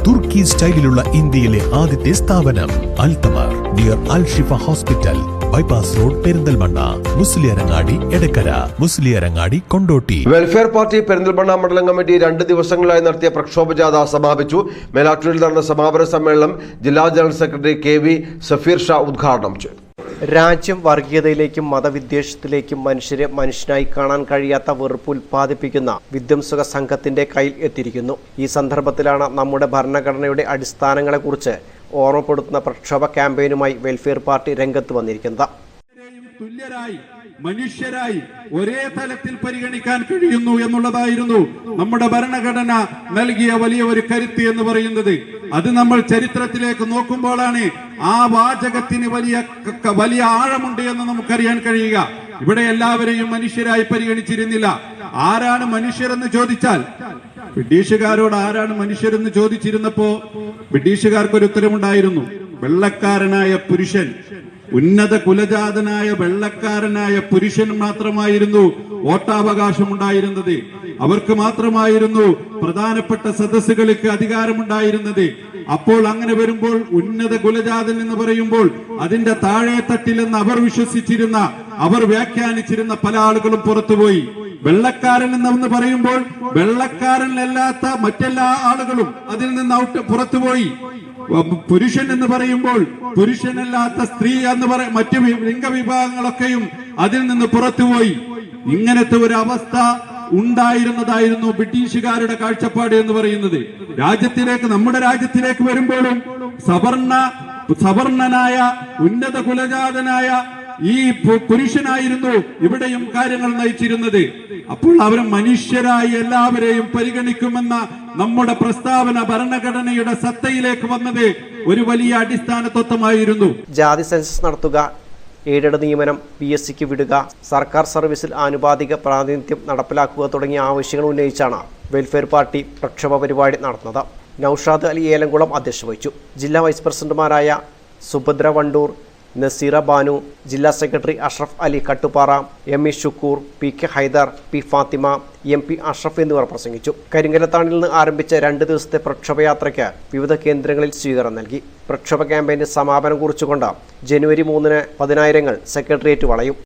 തുർക്കി സ്റ്റൈലിലുള്ള ഇന്ത്യയിലെ ആദ്യത്തെ സ്ഥാപനം Altamar near Al Shifa hospital, bypass road, Perinthalmanna, Musliyarangadi, Edakkara, Musliyarangadi, Kondotty. Welfare party Perinthalmanna മണ്ഡലം കമ്മിറ്റി 2 ദിവസങ്ങളായി നടത്തിയ പ്രക്ഷോഭ ജാഥ സമാപിച്ചു. മേലാറ്റൂരിൽ നടന്ന സമാപന സമ്മേളനം ജില്ലാ general secretary KV Safeer Shah ഉദ്ഘാടനം ചെയ്തു. രാജ്യം വർഗീയതയിലേക്കും മതവിദ്വേഷത്തിലേക്കും മനുഷ്യരെ മനുഷ്യനായി കാണാൻ കഴിയാത്ത വെറുപ്പ് ഉൽപ്പാദിപ്പിക്കുന്ന വിധ്വംസക സംഘത്തിന്റെ കയ്യിൽ എത്തിയിരിക്കുന്നു. ഈ സന്ദർഭത്തിലാണ് നമ്മുടെ ഭരണഘടനയുടെ അടിസ്ഥാനങ്ങളെക്കുറിച്ച് ഓർമ്മപ്പെടുത്തുന്ന പ്രക്ഷോഭ ക്യാമ്പയിനുമായി വെൽഫെയർ പാർട്ടി രംഗത്ത് വന്നിരിക്കുന്നത്. തുല്യരായി മനുഷ്യരായി ഒരേ തലത്തിൽ പരിഗണിക്കാൻ കഴിയുന്നു എന്നുള്ളതായിരുന്നു നമ്മുടെ ഭരണഘടന നൽകിയ വലിയ ഒരു കരുത്ത് എന്ന് പറയുന്നത്. അത് നമ്മൾ ചരിത്രത്തിലേക്ക് നോക്കുമ്പോഴാണ് ആ വാചകത്തിന് വലിയ ആഴമുണ്ട് എന്ന് നമുക്കറിയാൻ കഴിയുക. ഇവിടെ എല്ലാവരെയും മനുഷ്യരായി പരിഗണിച്ചിരുന്നില്ല. ആരാണ് മനുഷ്യരെന്ന് ചോദിച്ചാൽ, ബ്രിട്ടീഷുകാരോട് ആരാണ് മനുഷ്യരെന്ന് ചോദിച്ചിരുന്നപ്പോ ബ്രിട്ടീഷുകാർക്കൊരു ഉത്തരമുണ്ടായിരുന്നു: വെള്ളക്കാരനായ പുരുഷൻ, ഉന്നത കുലജാതനായ വെള്ളക്കാരനായ പുരുഷൻ മാത്രമായിരുന്നു വോട്ടവകാശം ഉണ്ടായിരുന്നത്. അവർക്ക് മാത്രമായിരുന്നു പ്രധാനപ്പെട്ട സദസ്സുകൾക്ക് അധികാരമുണ്ടായിരുന്നത്. അപ്പോൾ അങ്ങനെ വരുമ്പോൾ ഉന്നത കുലജാതൻ എന്ന് പറയുമ്പോൾ അതിന്റെ താഴെ തട്ടിലെന്ന് അവർ വിശ്വസിച്ചിരുന്ന, അവർ വ്യാഖ്യാനിച്ചിരുന്ന പല ആളുകളും പുറത്തുപോയി. വെള്ളക്കാരൻ എന്ന് പറയുമ്പോൾ വെള്ളക്കാരനല്ലാത്ത മറ്റെല്ലാ ആളുകളും അതിൽ നിന്ന് പുറത്തുപോയി. പുരുഷൻ എന്ന് പറയുമ്പോൾ പുരുഷനല്ലാത്ത സ്ത്രീ എന്ന് മറ്റു ലിംഗവിഭാഗങ്ങളൊക്കെയും അതിൽ നിന്ന് പുറത്തുപോയി. ഇങ്ങനത്തെ ഒരു അവസ്ഥ ഉണ്ടായിരുന്നതായിരുന്നു ബ്രിട്ടീഷുകാരുടെ കാഴ്ചപ്പാട് എന്ന് പറയുന്നത്. നമ്മുടെ രാജ്യത്തിലേക്ക് വരുമ്പോഴും സവർണനായ ഉന്നത കുലജാതനായ ഈ പുരുഷനായിരുന്നു ഇവിടെയും കാര്യങ്ങൾ നയിച്ചിരുന്നത്. അപ്പോൾ അവർ മനുഷ്യരായി എല്ലാവരെയും പരിഗണിക്കുമെന്ന നമ്മുടെ പ്രസ്താവന ഭരണഘടനയുടെ സത്തയിലേക്ക് വന്നത് ഒരു വലിയ അടിസ്ഥാന തത്വമായിരുന്നു. ജാതി സെൻസസ് നടത്തുക, എയ്ഡഡ് നിയമനം PSCക്ക് വിടുക, സർക്കാർ സർവീസിൽ ആനുപാതിക പ്രാതിനിധ്യം നടപ്പിലാക്കുക തുടങ്ങിയ ആവശ്യങ്ങൾ ഉന്നയിച്ചാണ് വെൽഫെയർ പാർട്ടി പ്രക്ഷോഭ പരിപാടി നടത്തുന്നത്. നൌഷാദ് അലി ഏലംകുളം അധ്യക്ഷത വഹിച്ചു. ജില്ലാ വൈസ് പ്രസിഡന്റുമാരായ സുഭദ്ര വണ്ടൂർ, നസീറ ബാനു, ജില്ലാ secretary Ashraf Ali Kattupara, ME Shukkoor, PK Haider, P Fathima, MP Ashraf എന്നിവർ പ്രസംഗിച്ചു. കരിങ്കലത്താണിൽ നിന്ന് ആരംഭിച്ച 2 ദിവസത്തെ പ്രക്ഷോഭയാത്രയ്ക്ക് വിവിധ കേന്ദ്രങ്ങളിൽ സ്വീകരണം നൽകി. പ്രക്ഷോഭ ക്യാമ്പയിന്റെ സമാപനം കുറിച്ചുകൊണ്ട് ജനുവരി 3-ന് 10,000 സെക്രട്ടേറിയറ്റ് വളയും.